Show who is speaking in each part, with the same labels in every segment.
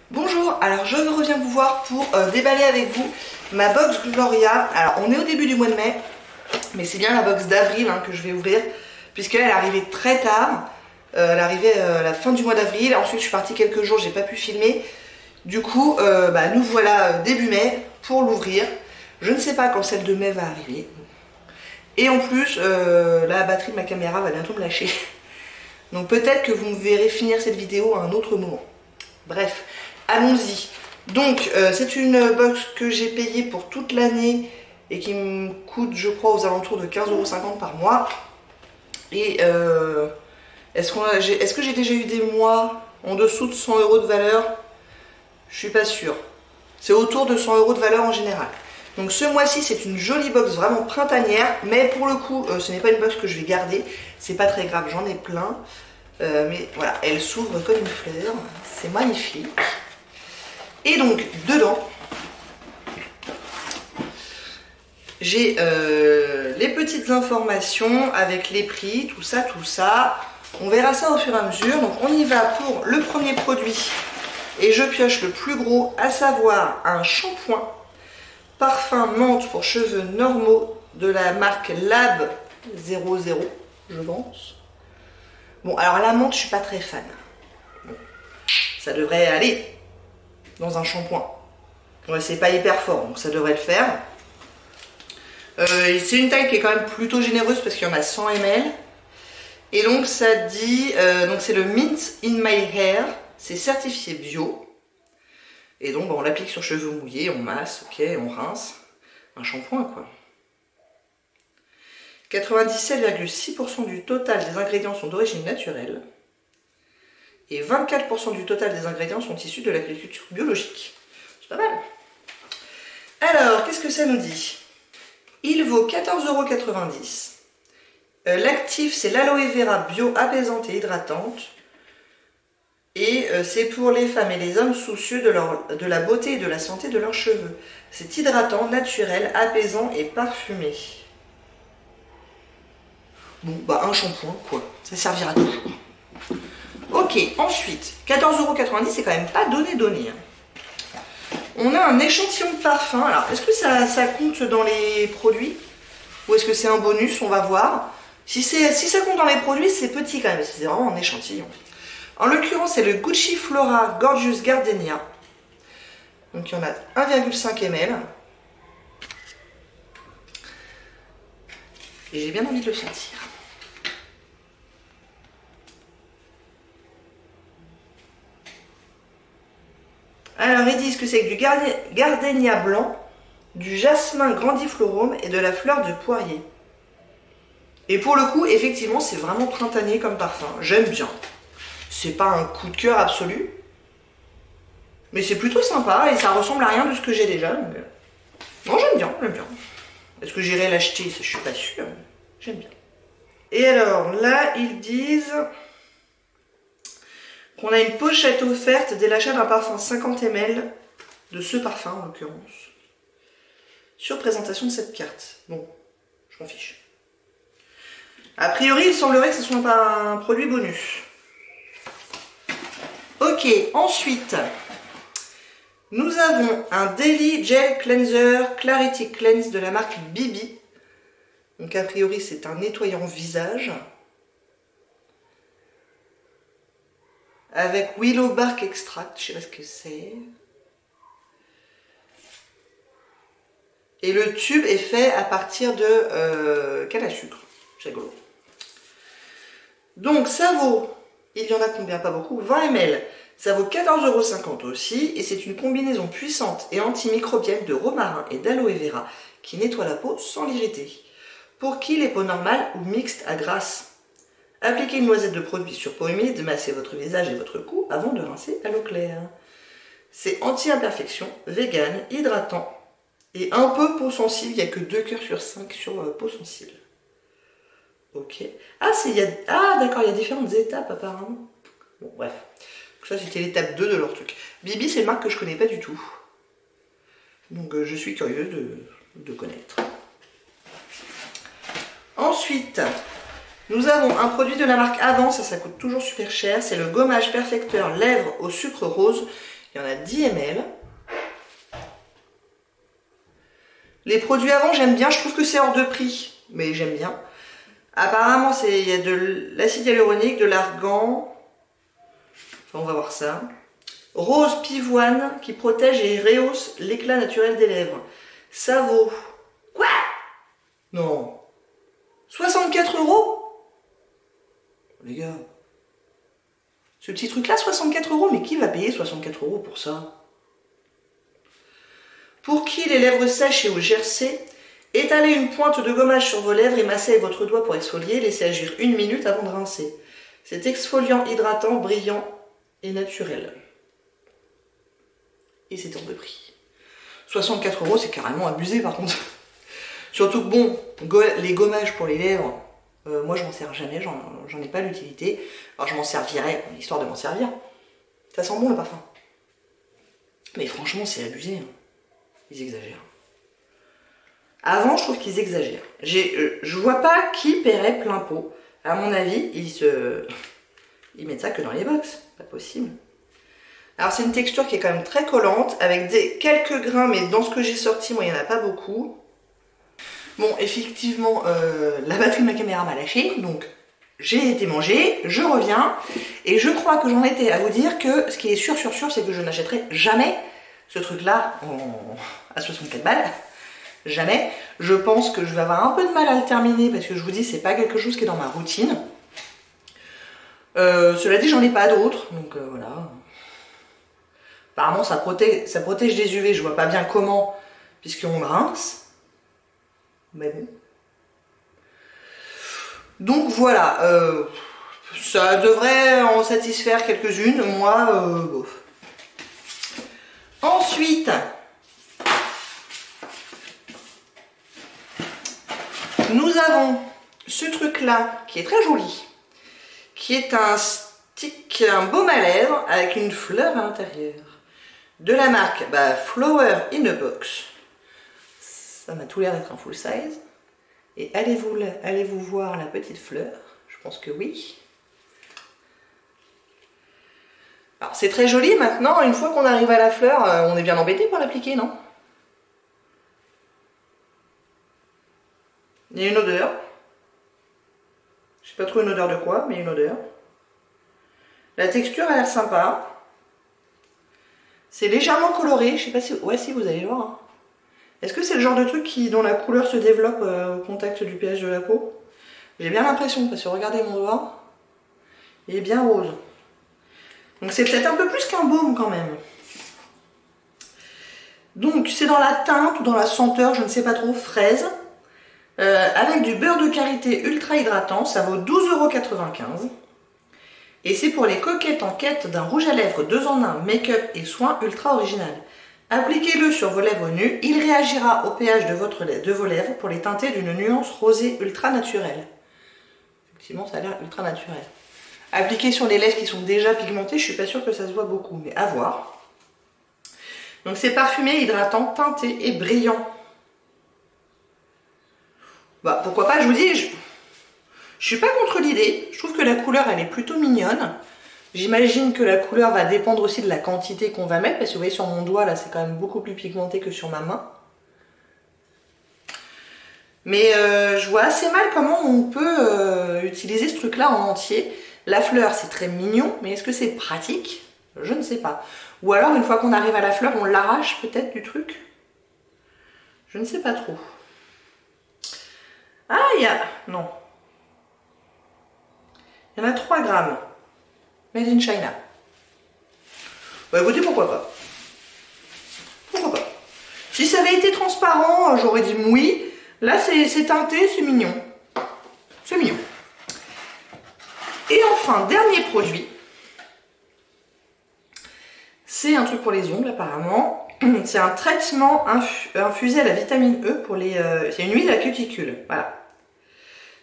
Speaker 1: Bonjour, alors je reviens vous voir pour déballer avec vous ma box Gloria. Alors on est au début du mois de mai, mais c'est bien la box d'avril que je vais ouvrir, puisqu'elle est arrivée très tard. Elle est arrivée à la fin du mois d'avril, ensuite je suis partie quelques jours, j'ai pas pu filmer. Du coup, nous voilà début mai pour l'ouvrir. Je ne sais pas quand celle de mai va arriver. Et en plus, la batterie de ma caméra va bientôt me lâcher. Donc peut-être que vous me verrez finir cette vidéo à un autre moment. Bref, allons-y. Donc c'est une box que j'ai payée pour toute l'année et qui me coûte, je crois, aux alentours de 15,50 € par mois. Et est-ce que j'ai déjà eu des mois en dessous de 100 € de valeur? Je suis pas sûre. C'est autour de 100 € de valeur en général. Donc ce mois-ci, c'est une jolie box vraiment printanière, mais pour le coup, ce n'est pas une box que je vais garder. C'est pas très grave, j'en ai plein. Mais voilà, elle s'ouvre comme une fleur. C'est magnifique. Et donc, dedans, j'ai les petites informations avec les prix, tout ça, tout ça. On verra ça au fur et à mesure. Donc on y va pour le premier produit. Et je pioche le plus gros, à savoir un shampoing parfum menthe pour cheveux normaux de la marque Lab 00, je pense. Bon, alors la menthe, je suis pas très fan. Bon, ça devrait aller dans un shampoing. Ouais, c'est pas hyper fort, donc ça devrait le faire. C'est une taille qui est quand même plutôt généreuse parce qu'il y en a 100 ml. Et donc ça dit, donc c'est le Mint in My Hair, c'est certifié bio. Et donc on l'applique sur cheveux mouillés, on masse, ok, on rince. Un shampoing quoi. 97,6% du total des ingrédients sont d'origine naturelle. Et 24% du total des ingrédients sont issus de l'agriculture biologique. C'est pas mal. Alors, qu'est-ce que ça nous dit? Il vaut 14,90 €. L'actif, c'est l'aloe vera bio apaisante et hydratante. Et c'est pour les femmes et les hommes soucieux de la beauté et de la santé de leurs cheveux. C'est hydratant, naturel, apaisant et parfumé. Bon, bah un shampoing, quoi. Ça servira toujours. Ok, ensuite, 14,90 €, c'est quand même pas donné. On a un échantillon de parfum. Alors, est-ce que ça compte dans les produits? Ou est-ce que c'est un bonus? On va voir. Si ça compte dans les produits, c'est petit quand même. C'est vraiment un échantillon. En l'occurrence, c'est le Gucci Flora Gorgeous Gardenia. Donc, il y en a 1,5 ml. Et j'ai bien envie de le sentir. Alors, ils disent que c'est du gardenia blanc, du jasmin grandiflorum et de la fleur de poirier. Et pour le coup, effectivement, c'est vraiment printanier comme parfum. J'aime bien. C'est pas un coup de cœur absolu. Mais c'est plutôt sympa et ça ressemble à rien de ce que j'ai déjà. Donc... Non, j'aime bien. Est-ce que j'irai l'acheter? Je suis pas sûre. J'aime bien. Et alors, là, ils disent qu'on a une pochette offerte dès l'achat d'un parfum 50 ml de ce parfum en l'occurrence. Sur présentation de cette carte. Bon, je m'en fiche. A priori, il semblerait que ce soit pas un produit bonus. Ok, ensuite, nous avons un Daily Gel Cleanser Clarity Cleanse de la marque Bibi. Donc a priori, c'est un nettoyant visage. Avec Willow Bark Extract, je sais pas ce que c'est. Et le tube est fait à partir de canne à sucre. C'est rigolo. Donc ça vaut, il y en a combien? Pas beaucoup, 20 ml. Ça vaut 14,50 € aussi. Et c'est une combinaison puissante et antimicrobienne de romarin et d'aloe vera qui nettoie la peau sans l'irriter. Pour qui les peaux normales ou mixtes à grasse? Appliquez une noisette de produit sur peau humide, massez votre visage et votre cou avant de rincer à l'eau claire. C'est anti-imperfection, vegan, hydratant et un peu peau sensible. Il n'y a que 2 cœurs sur 5 sur peau sensible. Ok. Ah, d'accord, il y a différentes étapes apparemment. Bon, bref. Donc ça, c'était l'étape 2 de leur truc. Bibi, c'est une marque que je connais pas du tout. Donc je suis curieuse de connaître. Ensuite, nous avons un produit de la marque Avant, ça coûte toujours super cher. C'est le gommage perfecteur lèvres au sucre rose. Il Il y en a 10 ml. Les produits avant, j'aime bien. Je trouve que c'est hors de prix, mais j'aime bien. Apparemment, il y a de l'acide hyaluronique, de l'argan. Enfin, on va voir ça. Rose pivoine qui protège et rehausse l'éclat naturel des lèvres. Ça vaut... Quoi? Non. 64 €? Les gars. Ce petit truc-là, 64 €. Mais qui va payer 64 € pour ça? Pour qui les lèvres sèches et au GRC, étalez une pointe de gommage sur vos lèvres et massez avec votre doigt pour exfolier. Laissez agir 1 minute avant de rincer. C'est exfoliant, hydratant, brillant et naturel. Et c'est hors de prix. 64 €, c'est carrément abusé par contre. Surtout que bon, les gommages pour les lèvres, moi je m'en sers jamais, j'en ai pas l'utilité. Alors je m'en servirais, histoire de m'en servir. Ça sent bon le parfum. Mais franchement c'est abusé. Hein. Ils exagèrent. Avant je trouve qu'ils exagèrent. Je vois pas qui paierait plein pot. À mon avis, ils mettent ça que dans les box. Pas possible. Alors c'est une texture qui est quand même très collante, avec quelques grains, mais dans ce que j'ai sorti, moi il n'y en a pas beaucoup. Bon, effectivement, la batterie de ma caméra m'a lâché, donc j'ai été manger, je reviens, et je crois que j'en étais à vous dire que ce qui est sûr, c'est que je n'achèterai jamais ce truc-là à 64 balles. Jamais. Je pense que je vais avoir un peu de mal à le terminer, parce que je vous dis, c'est pas quelque chose qui est dans ma routine. Cela dit, j'en ai pas d'autres, donc voilà. Apparemment, ça protège des UV, je vois pas bien comment, puisqu'on rince. Mais bon. Donc voilà, ça devrait en satisfaire quelques-unes, moi, bof. Ensuite, nous avons ce truc-là, qui est très joli, qui est un stick, un baume à lèvres, avec une fleur à l'intérieur. De la marque Flower in a Box. Ça m'a tout l'air d'être un full size. Et allez-vous voir la petite fleur? Je pense que oui. Alors c'est très joli maintenant, une fois qu'on arrive à la fleur, on est bien embêté pour l'appliquer, non? Il y a une odeur. Je sais pas trop une odeur de quoi, mais une odeur. La texture a l'air sympa. C'est légèrement coloré, je sais pas si... Ouais, si, vous allez voir. Hein. Est-ce que c'est le genre de truc dont la couleur se développe au contact du pH de la peau? J'ai bien l'impression, parce que regardez mon doigt, il est bien rose. Donc c'est peut-être un peu plus qu'un baume quand même. Donc c'est dans la teinte ou dans la senteur, je ne sais pas trop, fraise. Avec du beurre de karité ultra hydratant, ça vaut 12,95 €. Et c'est pour les coquettes en quête d'un rouge à lèvres 2 en 1, make-up et soin ultra original. Appliquez-le sur vos lèvres nues, il réagira au pH de vos lèvres pour les teinter d'une nuance rosée ultra naturelle. Effectivement, ça a l'air ultra naturel. Appliqué sur les lèvres qui sont déjà pigmentées, je suis pas sûre que ça se voit beaucoup, mais à voir. Donc c'est parfumé, hydratant, teinté et brillant. Bah pourquoi pas, je vous dis, je suis pas contre l'idée, je trouve que la couleur elle est plutôt mignonne. J'imagine que la couleur va dépendre aussi de la quantité qu'on va mettre, parce que vous voyez sur mon doigt là c'est quand même beaucoup plus pigmenté que sur ma main. Mais je vois assez mal comment on peut utiliser ce truc là en entier. La fleur c'est très mignon, mais est-ce que c'est pratique? Je ne sais pas. Ou alors une fois qu'on arrive à la fleur, on l'arrache peut-être du truc. Je ne sais pas trop. Ah, il y a... Non. Il y en a 3 grammes. Made in China. Bah écoutez, pourquoi pas. Pourquoi pas. Si ça avait été transparent, j'aurais dit oui. Là, c'est teinté, c'est mignon. C'est mignon. Et enfin, dernier produit. C'est un truc pour les ongles, apparemment. C'est un traitement infusé à la vitamine E pour les... c'est une huile à cuticule. Voilà.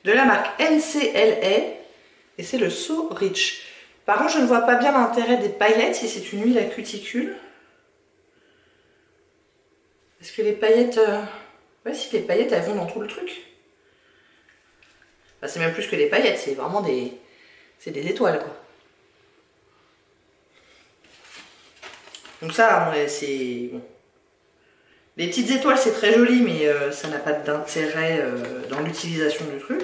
Speaker 1: De la marque NCLA. Et c'est le So Rich. Par contre, je ne vois pas bien l'intérêt des paillettes si c'est une huile à cuticule. Est-ce que les paillettes... Ouais, si les paillettes, elles vont dans tout le truc. Enfin, c'est même plus que des paillettes, c'est vraiment des... C'est des étoiles, quoi. Donc ça, c'est... Bon. Les petites étoiles, c'est très joli, mais ça n'a pas d'intérêt dans l'utilisation du truc.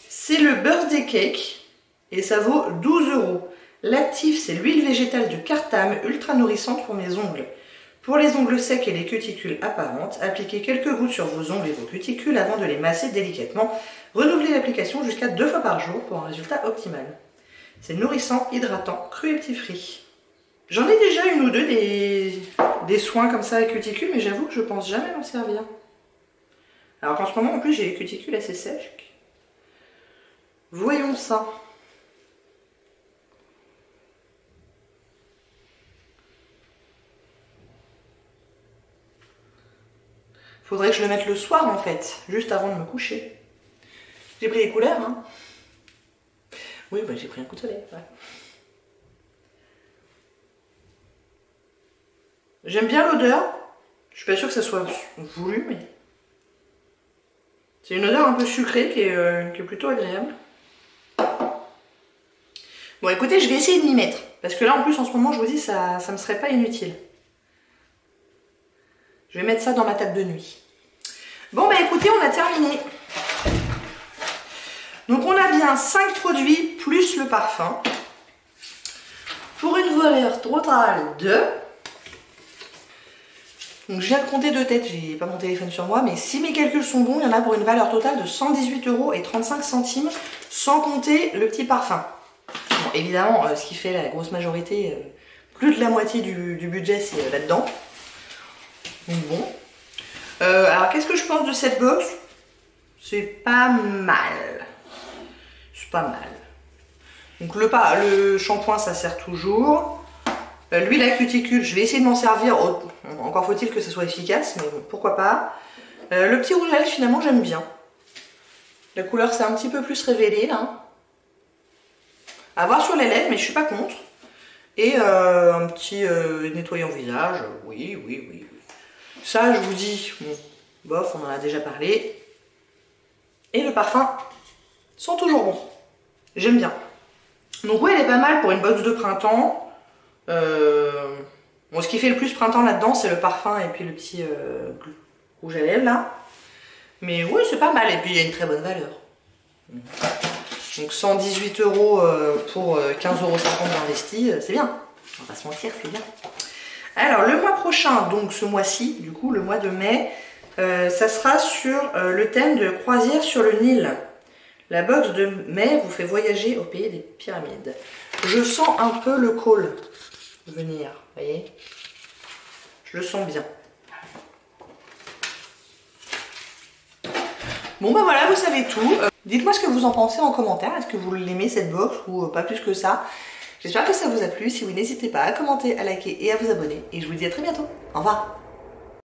Speaker 1: C'est le birthday cake et ça vaut 12 €. L'actif, c'est l'huile végétale de Cartam, ultra nourrissante pour mes ongles. Pour les ongles secs et les cuticules apparentes, appliquez quelques gouttes sur vos ongles et vos cuticules avant de les masser délicatement. Renouvelez l'application jusqu'à 2 fois par jour pour un résultat optimal. C'est nourrissant, hydratant, cruelty-free. J'en ai déjà une ou deux des soins comme ça avec cuticules, mais j'avoue que je pense jamais m'en servir. Alors qu'en ce moment, en plus, j'ai les cuticules assez sèches. Voyons ça. Faudrait que je le mette le soir en fait, juste avant de me coucher. J'ai pris les couleurs, hein. Oui, bah j'ai pris un coup de soleil, ouais. J'aime bien l'odeur. Je suis pas sûre que ça soit voulu, mais... C'est une odeur un peu sucrée qui est plutôt agréable. Bon écoutez, je vais essayer de m'y mettre. Parce que là en plus en ce moment, je vous dis, ça me serait pas inutile. Je vais mettre ça dans ma table de nuit. Bon bah écoutez, on a terminé. Donc on a bien 5 produits plus le parfum. Pour une valeur totale de... Donc je viens de compter de tête, j'ai pas mon téléphone sur moi, mais si mes calculs sont bons, il y en a pour une valeur totale de 118,35 €, sans compter le petit parfum. Bon, évidemment, ce qui fait la grosse majorité, plus de la moitié du budget, c'est là-dedans. Donc bon. Alors qu'est-ce que je pense de cette box? C'est pas mal. C'est pas mal. Donc le shampoing, ça sert toujours. L'huile à cuticule, je vais essayer de m'en servir. Encore faut-il que ça soit efficace, mais bon, pourquoi pas. Le petit rouge à lèvres, finalement, j'aime bien. La couleur s'est un petit peu plus révélée, là. À voir sur les lèvres, mais je suis pas contre. Et un petit nettoyant visage, oui. Ça, je vous dis, bon, bof, on en a déjà parlé. Et le parfum sent toujours bon. J'aime bien. Donc oui, elle est pas mal pour une box de printemps. Bon, ce qui fait le plus printemps là-dedans, c'est le parfum et puis le petit rouge à lèvres là. Mais oui, c'est pas mal. Et puis il y a une très bonne valeur. Donc 118 € pour 15,50 € d'investi, c'est bien. On va pas se mentir, c'est bien. Alors le mois prochain, donc ce mois-ci, du coup le mois de mai, ça sera sur le thème de croisière sur le Nil. La box de mai vous fait voyager au pays des pyramides. Je sens un peu le col venir, vous voyez. Je le sens bien. Bon bah voilà, vous savez tout. Dites-moi ce que vous en pensez en commentaire. Est-ce que vous l'aimez cette box ou pas plus que ça? J'espère que ça vous a plu. Si oui, n'hésitez pas à commenter, à liker et à vous abonner. Et je vous dis à très bientôt. Au revoir.